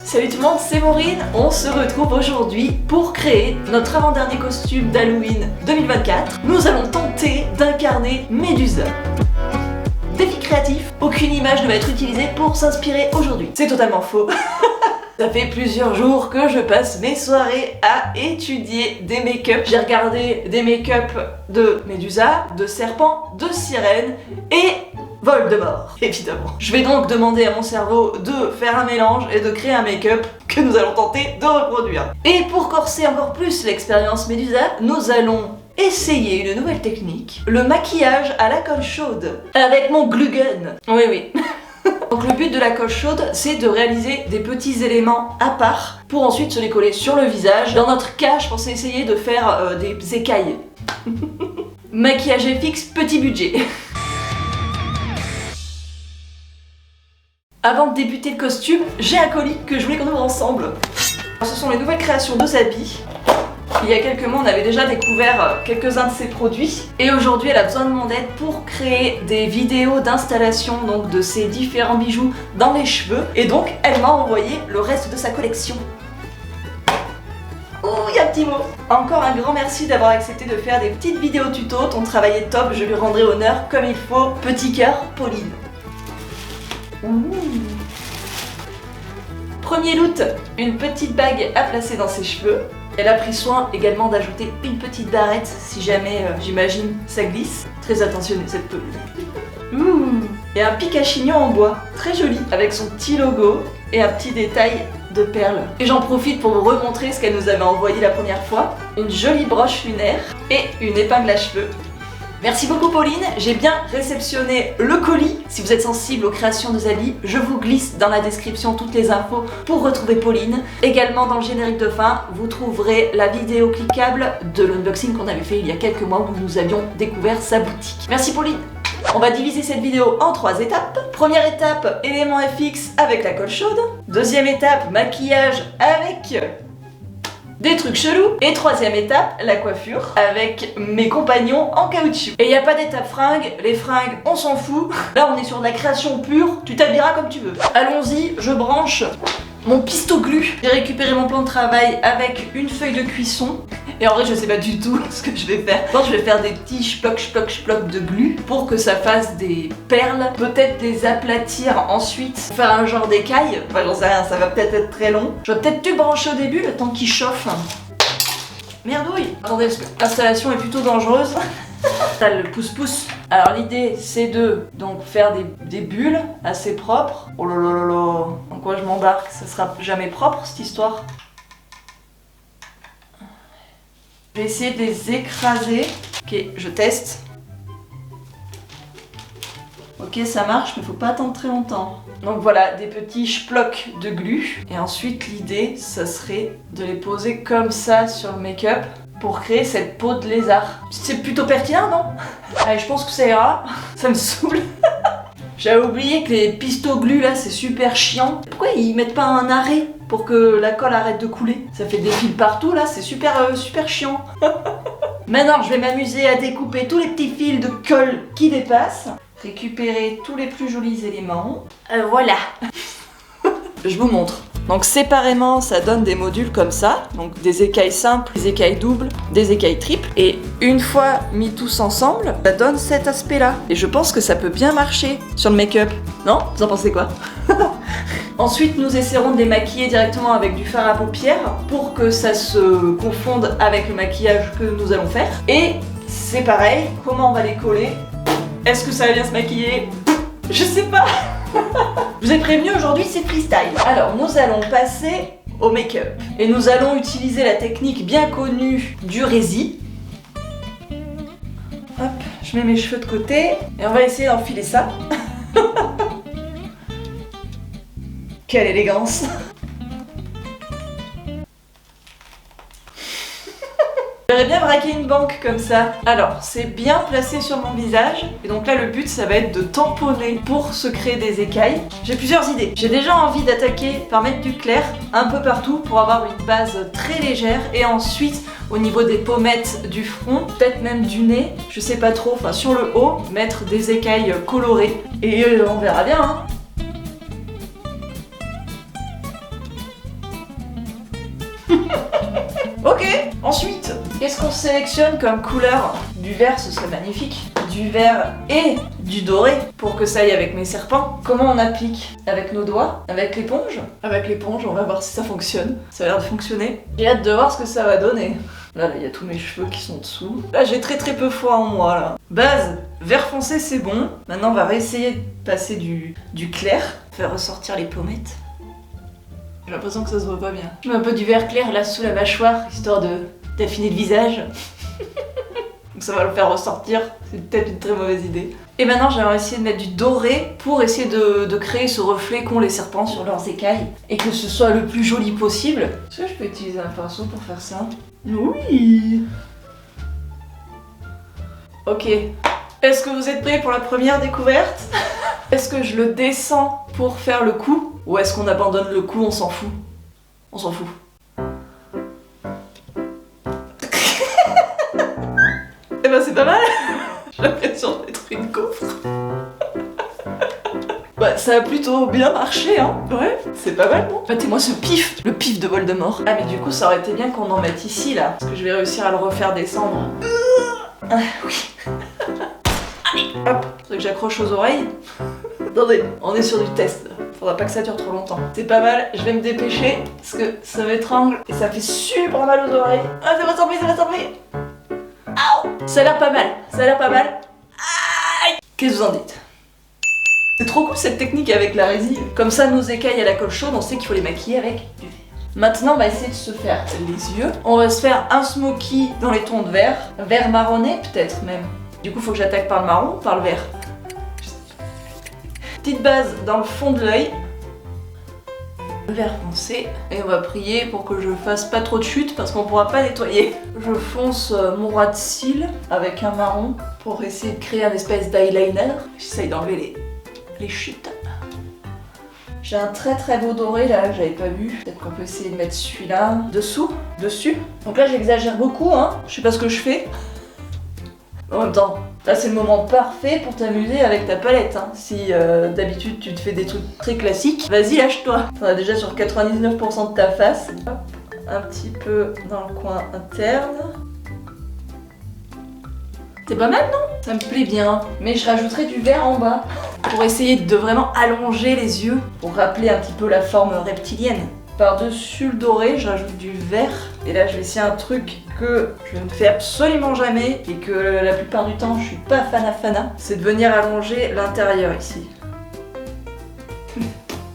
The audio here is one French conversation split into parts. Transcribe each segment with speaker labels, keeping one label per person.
Speaker 1: Salut tout le monde, c'est Maureen. On se retrouve aujourd'hui pour créer notre avant-dernier costume d'Halloween 2024. Nous allons tenter d'incarner Médusa. Défi créatif, aucune image ne va être utilisée pour s'inspirer aujourd'hui. C'est totalement faux. Ça fait plusieurs jours que je passe mes soirées à étudier des make-up. J'ai regardé des make-up de Médusa, de Serpent, de Sirène et Voldemort, évidemment. Je vais donc demander à mon cerveau de faire un mélange et de créer un make-up que nous allons tenter de reproduire. Et pour corser encore plus l'expérience Médusa, nous allons essayer une nouvelle technique, le maquillage à la colle chaude, avec mon glue gun. Oui. Donc le but de la colle chaude, c'est de réaliser des petits éléments à part pour ensuite se les coller sur le visage. Dans notre cas, je pensais essayer de faire des écailles. Maquillage FX, petit budget. Avant de débuter le costume, j'ai un colis que je voulais qu'on ouvre ensemble. Ce sont les nouvelles créations de Zabi. Il y a quelques mois, on avait déjà découvert quelques-uns de ses produits. Et aujourd'hui, elle a besoin de mon aide pour créer des vidéos d'installation donc de ses différents bijoux dans les cheveux. Et donc, elle m'a envoyé le reste de sa collection. Ouh, il y a un petit mot. Encore un grand merci d'avoir accepté de faire des petites vidéos tuto. Ton travail est top, je lui rendrai honneur comme il faut. Petit cœur, Pauline. Ouh. Premier loot, une petite bague à placer dans ses cheveux. Elle a pris soin également d'ajouter une petite barrette si jamais, j'imagine, ça glisse. Très attentionnée cette peluche. Et un pic à chignon en bois, très joli, avec son petit logo et un petit détail de perles. Et j'en profite pour vous remontrer ce qu'elle nous avait envoyé la première fois. Une jolie broche lunaire et une épingle à cheveux. Merci beaucoup Pauline, j'ai bien réceptionné le colis. Si vous êtes sensible aux créations de Zabi, je vous glisse dans la description toutes les infos pour retrouver Pauline. Également dans le générique de fin, vous trouverez la vidéo cliquable de l'unboxing qu'on avait fait il y a quelques mois où nous avions découvert sa boutique. Merci Pauline. On va diviser cette vidéo en 3 étapes. Première étape, éléments FX avec la colle chaude. Deuxième étape, maquillage avec des trucs chelous. Et troisième étape, la coiffure avec mes compagnons en caoutchouc. Et il n'y a pas d'étape fringues, les fringues on s'en fout. Là on est sur de la création pure, tu t'habilleras comme tu veux. Allons-y, je branche mon pisto glu. J'ai récupéré mon plan de travail avec une feuille de cuisson. Et en vrai je sais pas du tout ce que je vais faire. Je pense que je vais faire des petits shploc de glu pour que ça fasse des perles. Peut-être les aplatir ensuite, faire un genre d'écaille. Enfin j'en sais rien, ça va peut-être être très long. Je vais peut-être tout brancher au début le temps qu'il chauffe. Merdouille. Attendez parce que l'installation est plutôt dangereuse. T'as le pouce-pouce. Alors l'idée c'est de donc faire des bulles assez propres. Oh là là là là. En quoi je m'embarque? Ça sera jamais propre cette histoire. Je vais essayer de les écraser. Ok, je teste. Ok, ça marche, mais faut pas attendre très longtemps. Donc voilà, des petits shplocs de glu. Et ensuite, l'idée, ça serait de les poser comme ça sur le make-up pour créer cette peau de lézard. C'est plutôt pertinent, non? Allez, je pense que ça ira. Ça me saoule. J'avais oublié que les pistos glu là, c'est super chiant. Pourquoi ils mettent pas un arrêt pour que la colle arrête de couler? Ça fait des fils partout là, c'est super chiant. Maintenant, je vais m'amuser à découper tous les petits fils de colle qui dépassent. Récupérer tous les plus jolis éléments. Voilà. Je vous montre. Donc séparément, ça donne des modules comme ça. Donc des écailles simples, des écailles doubles, des écailles triples. Et une fois mis tous ensemble, ça donne cet aspect-là. Et je pense que ça peut bien marcher sur le make-up. Non? Vous en pensez quoi? Ensuite, nous essaierons de les maquiller directement avec du fard à paupières pour que ça se confonde avec le maquillage que nous allons faire. Et c'est pareil, comment on va les coller? Est-ce que ça va bien se maquiller? Je sais pas. Je vous ai prévenu, aujourd'hui c'est freestyle. Alors, nous allons passer au make-up. Et nous allons utiliser la technique bien connue du rési. Hop, je mets mes cheveux de côté. Et on va essayer d'enfiler ça. Quelle élégance! J'aimerais bien braquer une banque comme ça. Alors, c'est bien placé sur mon visage. Et donc là, le but, ça va être de tamponner pour se créer des écailles. J'ai plusieurs idées. J'ai déjà envie d'attaquer par mettre du clair un peu partout pour avoir une base très légère. Et ensuite, au niveau des pommettes du front, peut-être même du nez, je sais pas trop, enfin sur le haut, mettre des écailles colorées. Et on verra bien, hein. Ok, ensuite, qu'est-ce qu'on sélectionne comme couleur? Du vert, ce serait magnifique. Du vert et du doré pour que ça aille avec mes serpents. Comment on applique? Avec nos doigts? Avec l'éponge? Avec l'éponge, on va voir si ça fonctionne. Ça a l'air de fonctionner. J'ai hâte de voir ce que ça va donner. Là, il y a tous mes cheveux qui sont dessous. Là, j'ai très peu foi en moi, là. Base, vert foncé, c'est bon. Maintenant, on va réessayer de passer du clair. Faire ressortir les pommettes. J'ai l'impression que ça se voit pas bien. Je mets un peu du vert clair là sous la mâchoire, histoire d'affiner le visage. Donc ça va le faire ressortir, c'est peut-être une très mauvaise idée. Et maintenant j'aimerais essayer de mettre du doré pour essayer de créer ce reflet qu'ont les serpents sur leurs écailles et que ce soit le plus joli possible. Est-ce que je peux utiliser un pinceau pour faire ça? Oui. Ok. Est-ce que vous êtes prêts pour la première découverte? Est-ce que je le descends pour faire le coup? Ou est-ce qu'on abandonne le coup, on s'en fout? On s'en fout. Eh ben c'est pas mal. J'ai l'impression d'être une gaufre. Bah ça a plutôt bien marché hein. Ouais, c'est pas mal non? Mettez-moi ce pif, le pif de Voldemort. Ah mais du coup ça aurait été bien qu'on en mette ici là. Parce que je vais réussir à le refaire descendre. Ah oui. Allez, hop. Faudrait que j'accroche aux oreilles. Attendez, on est sur du test là. Faudra pas que ça dure trop longtemps. C'est pas mal, je vais me dépêcher parce que ça m'étrangle et ça fait super mal aux oreilles. Ah ça va tomber, ça va tomber. Aouh. Ça a l'air pas mal, ça a l'air pas mal. Aïe. Qu'est-ce que vous en dites? C'est trop cool cette technique avec la résine. Comme ça nos écailles à la colle chaude, on sait qu'il faut les maquiller avec du vert. Maintenant on va essayer de se faire les yeux. On va se faire un smoky dans les tons de vert. Vert marronné peut-être même. Du coup faut que j'attaque par le marron ou par le vert? Petite base dans le fond de l'œil. Le vert foncé. Et on va prier pour que je fasse pas trop de chutes parce qu'on pourra pas nettoyer. Je fonce mon ras de cils avec un marron pour essayer de créer un espèce d'eyeliner. J'essaye d'enlever les chutes. J'ai un très beau doré là que j'avais pas vu. Peut-être qu'on peut essayer de mettre celui-là dessous, dessus. Donc là j'exagère beaucoup hein. Je sais pas ce que je fais. En même temps, là c'est le moment parfait pour t'amuser avec ta palette. Hein. Si d'habitude tu te fais des trucs très classiques, vas-y lâche-toi. On est déjà sur 99% de ta face. Hop, un petit peu dans le coin interne. C'est pas mal non? Ça me plaît bien. Mais je rajouterai du vert en bas pour essayer de vraiment allonger les yeux, pour rappeler un petit peu la forme reptilienne. Par-dessus le doré, je rajoute du vert. Et là, je vais essayer un truc que je ne fais absolument jamais et que la plupart du temps, je suis pas fana. C'est de venir allonger l'intérieur ici.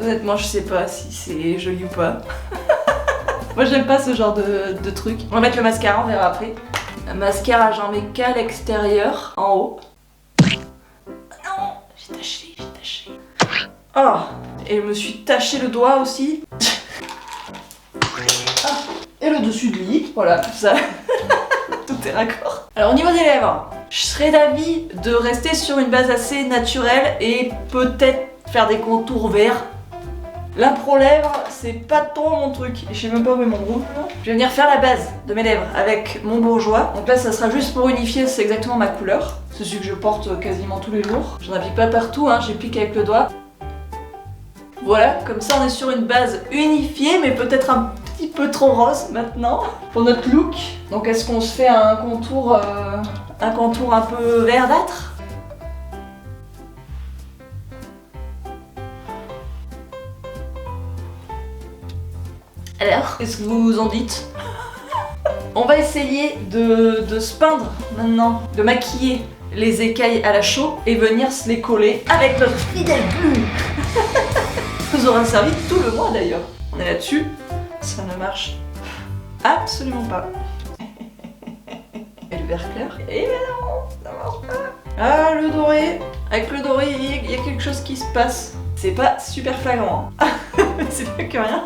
Speaker 1: Honnêtement, je sais pas si c'est joli ou pas. Moi, j'aime pas ce genre de truc. On va mettre le mascara, on verra après. Un mascara, j'en mets qu'à l'extérieur, en haut. Non, j'ai taché. Oh, et je me suis taché le doigt aussi. Et le dessus de lit, voilà, tout ça. Tout est raccord. Alors au niveau des lèvres, je serais d'avis de rester sur une base assez naturelle et peut-être faire des contours verts. L'impro lèvres, c'est pas trop mon truc. Je sais même pas où est mon rouge. Je vais venir faire la base de mes lèvres avec mon bourgeois. Donc là, ça sera juste pour unifier, c'est exactement ma couleur. C'est celui que je porte quasiment tous les jours. J'en applique pas partout, hein, j'applique avec le doigt. Voilà, comme ça on est sur une base unifiée, mais peut-être un petit peu trop rose maintenant pour notre look. Donc est-ce qu'on se fait un contour un peu verdâtre? Alors, qu'est-ce que vous en dites? On va essayer de se peindre maintenant, de maquiller les écailles à la chaux et venir se les coller avec notre fidèle plume. Vous aura servi tout le mois d'ailleurs. On est là-dessus, ça ne marche absolument pas. Et le vert clair? Et non, ça marche pas. Ah, le doré. Avec le doré, il y a quelque chose qui se passe. C'est pas super flagrant. C'est pas que rien.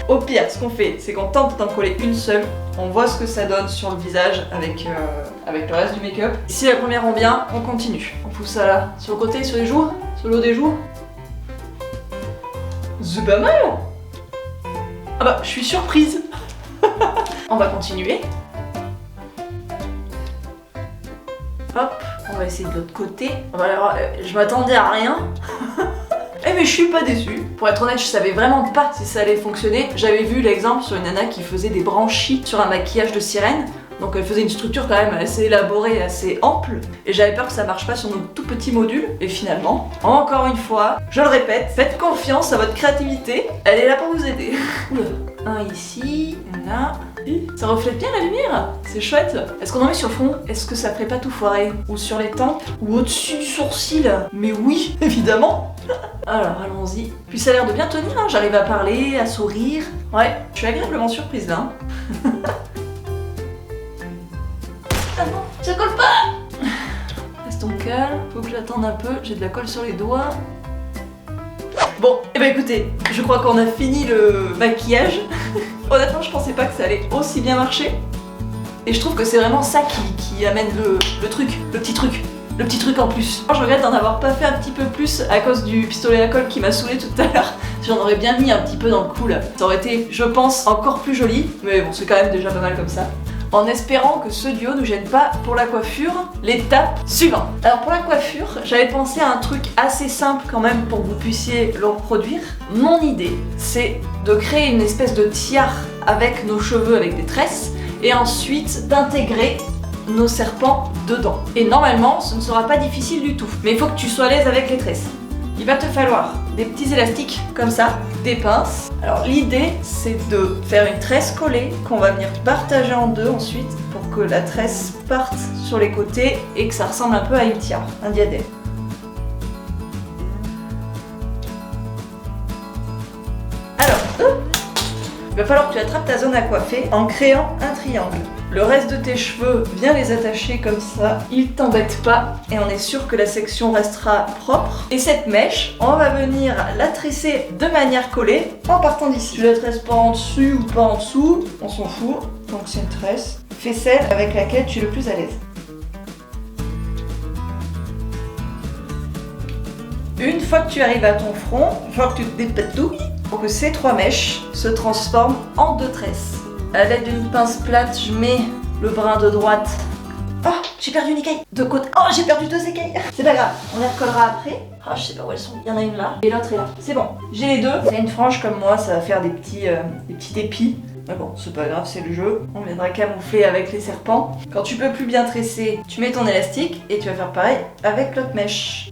Speaker 1: Au pire, ce qu'on fait, c'est qu'on tente d'en coller une seule. On voit ce que ça donne sur le visage avec le reste du make-up. Si la première rend bien, on continue. On pousse ça là, sur le côté, sur les joues, sur le haut des joues. C'est pas mal. Ah bah, je suis surprise. On va continuer. Hop, on va essayer de l'autre côté. Je m'attendais à rien. Eh mais je suis pas déçue. Pour être honnête, je savais vraiment pas si ça allait fonctionner. J'avais vu l'exemple sur une nana qui faisait des branchies sur un maquillage de sirène. Donc elle faisait une structure quand même assez élaborée, assez ample. Et j'avais peur que ça marche pas sur nos tout petits modules. Et finalement, encore une fois, je le répète, faites confiance à votre créativité. Elle est là pour vous aider. Un ici, là. Ça reflète bien la lumière, c'est chouette. Est-ce qu'on en met sur le front? Est-ce que ça ferait pas tout foirer? Ou sur les tempes? Ou au-dessus du sourcil? Mais oui, évidemment. Alors allons-y. Puis ça a l'air de bien tenir, hein. J'arrive à parler, à sourire. Ouais, je suis agréablement surprise là. Ah non, ça colle pas. Restons calmes, faut que j'attende un peu, j'ai de la colle sur les doigts. Bon, et bah écoutez, je crois qu'on a fini le maquillage. Honnêtement, je pensais pas que ça allait aussi bien marcher. Et je trouve que c'est vraiment ça qui amène le petit truc en plus. Je regrette d'en avoir pas fait un petit peu plus à cause du pistolet à colle qui m'a saoulé tout à l'heure. J'en aurais bien mis un petit peu dans le cou là. Ça aurait été, je pense, encore plus joli. Mais bon, c'est quand même déjà pas mal comme ça. En espérant que ce duo ne gêne pas pour la coiffure, l'étape suivante. Alors pour la coiffure, j'avais pensé à un truc assez simple quand même pour que vous puissiez le reproduire. Mon idée, c'est de créer une espèce de tiare avec nos cheveux, avec des tresses, et ensuite d'intégrer nos serpents dedans. Et normalement, ce ne sera pas difficile du tout. Mais il faut que tu sois à l'aise avec les tresses. Il va te falloir des petits élastiques comme ça, des pinces. Alors l'idée c'est de faire une tresse collée qu'on va venir partager en deux ensuite pour que la tresse parte sur les côtés et que ça ressemble un peu à une tiare, un diadème. Alors, il va falloir que tu attrapes ta zone à coiffer en créant un triangle. Le reste de tes cheveux, viens les attacher comme ça, ils t'embêtent pas et on est sûr que la section restera propre. Et cette mèche, on va venir la tresser de manière collée en partant d'ici. Tu la tresses pas en dessus ou pas en dessous, on s'en fout, donc c'est une tresse. Fais celle avec laquelle tu es le plus à l'aise. Une fois que tu arrives à ton front, il faut que tu te dépatouilles pour que ces trois mèches se transforment en deux tresses. À l'aide d'une pince plate, je mets le brin de droite. Oh, j'ai perdu une écaille de côté. Oh, j'ai perdu deux écailles. C'est pas grave, on les recollera après. Oh, je sais pas où elles sont. Il y en a une là et l'autre est là. C'est bon, j'ai les deux. C'est une frange comme moi, ça va faire des petits épis. Mais bon, c'est pas grave, c'est le jeu. On viendra camoufler avec les serpents. Quand tu peux plus bien tresser, tu mets ton élastique et tu vas faire pareil avec l'autre mèche.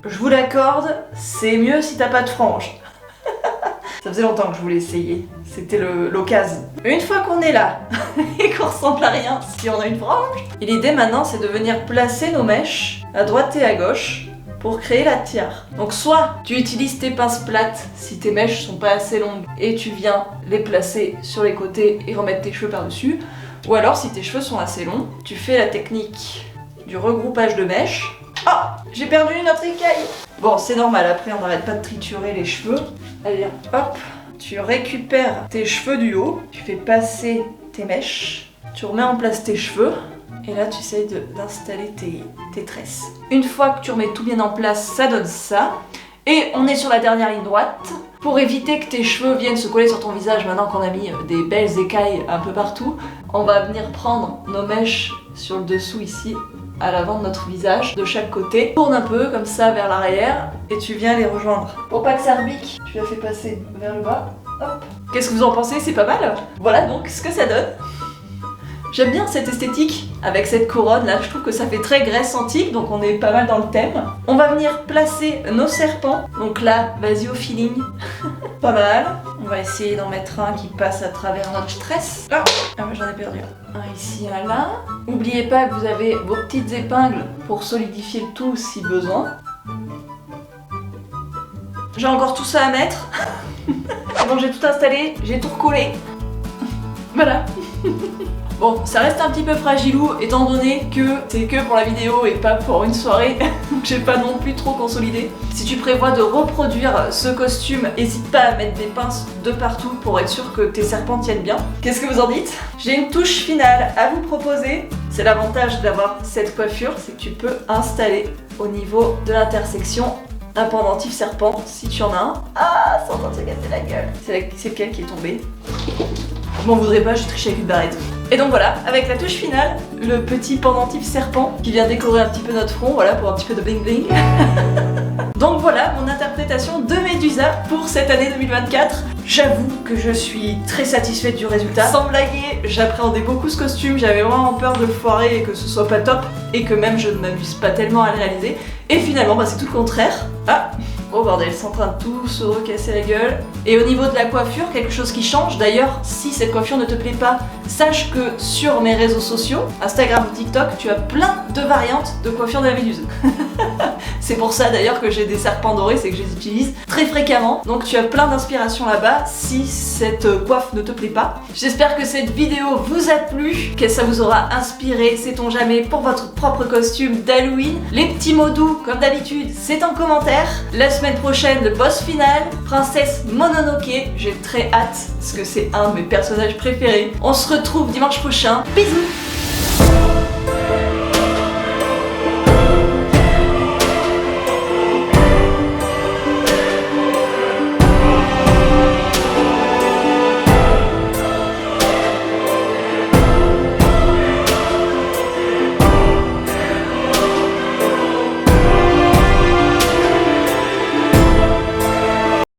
Speaker 1: Je vous l'accorde, c'est mieux si t'as pas de frange. Ça faisait longtemps que je voulais essayer, c'était l'occasion. Une fois qu'on est là et qu'on ressemble à rien si on a une frange, et l'idée maintenant c'est de venir placer nos mèches à droite et à gauche pour créer la tiare. Donc soit tu utilises tes pinces plates si tes mèches sont pas assez longues et tu viens les placer sur les côtés et remettre tes cheveux par-dessus, ou alors si tes cheveux sont assez longs, tu fais la technique du regroupage de mèches. Oh, j'ai perdu une autre écaille. Bon, c'est normal, après on n'arrête pas de triturer les cheveux. Allez, hop, tu récupères tes cheveux du haut, tu fais passer tes mèches, tu remets en place tes cheveux, et là tu essayes d'installer tes tresses. Une fois que tu remets tout bien en place, ça donne ça. Et on est sur la dernière ligne droite. Pour éviter que tes cheveux viennent se coller sur ton visage maintenant qu'on a mis des belles écailles un peu partout, on va venir prendre nos mèches sur le dessous ici, à l'avant de notre visage, de chaque côté. Tourne un peu comme ça vers l'arrière et tu viens les rejoindre. Pour pas que ça rebique, tu la fais passer vers le bas. Hop. Qu'est-ce que vous en pensez? C'est pas mal? Voilà donc ce que ça donne. J'aime bien cette esthétique avec cette couronne là, je trouve que ça fait très Grèce antique, donc on est pas mal dans le thème. On va venir placer nos serpents, donc là, vas-y au feeling. Pas mal. On va essayer d'en mettre un qui passe à travers notre tresse. Ah, j'en ai perdu un ici, un là. N'oubliez pas que vous avez vos petites épingles pour solidifier le tout si besoin. J'ai encore tout ça à mettre. C'est bon, j'ai tout installé, j'ai tout recollé. Voilà. Bon, ça reste un petit peu fragilou étant donné que c'est que pour la vidéo et pas pour une soirée, donc j'ai pas non plus trop consolidé. Si tu prévois de reproduire ce costume, n'hésite pas à mettre des pinces de partout pour être sûr que tes serpents tiennent bien. Qu'est-ce que vous en dites? J'ai une touche finale à vous proposer. C'est l'avantage d'avoir cette coiffure, c'est que tu peux installer au niveau de l'intersection un pendentif serpent si tu en as un. Ah, c'est en train de se casser la gueule. C'est lequel qui est tombé? Je m'en voudrais pas, je triche avec une barrette. Et donc voilà, avec la touche finale, le petit pendentif serpent qui vient décorer un petit peu notre front, voilà, pour un petit peu de bling bling. Donc voilà mon interprétation de Medusa pour cette année 2024. J'avoue que je suis très satisfaite du résultat. Sans blaguer, j'appréhendais beaucoup ce costume, j'avais vraiment peur de le foirer et que ce soit pas top et que même je ne m'amuse pas tellement à le réaliser. Et finalement, bah, c'est tout le contraire. Ah, oh bordel, c'est en train de tout se recasser la gueule. Et au niveau de la coiffure, quelque chose qui change. D'ailleurs, si cette coiffure ne te plaît pas, sache que sur mes réseaux sociaux, Instagram ou TikTok, tu as plein de variantes de coiffure de la Méduse. C'est pour ça d'ailleurs que j'ai des serpents dorés, c'est que je les utilise très fréquemment. Donc tu as plein d'inspiration là-bas si cette coiffe ne te plaît pas. J'espère que cette vidéo vous a plu, que ça vous aura inspiré, sait-on jamais, pour votre propre costume d'Halloween. Les petits mots doux, comme d'habitude, c'est en commentaire. La semaine prochaine, le boss final, Princesse Mononoke. J'ai très hâte, parce que c'est un de mes personnages préférés. On se retrouve dimanche prochain. Bisous!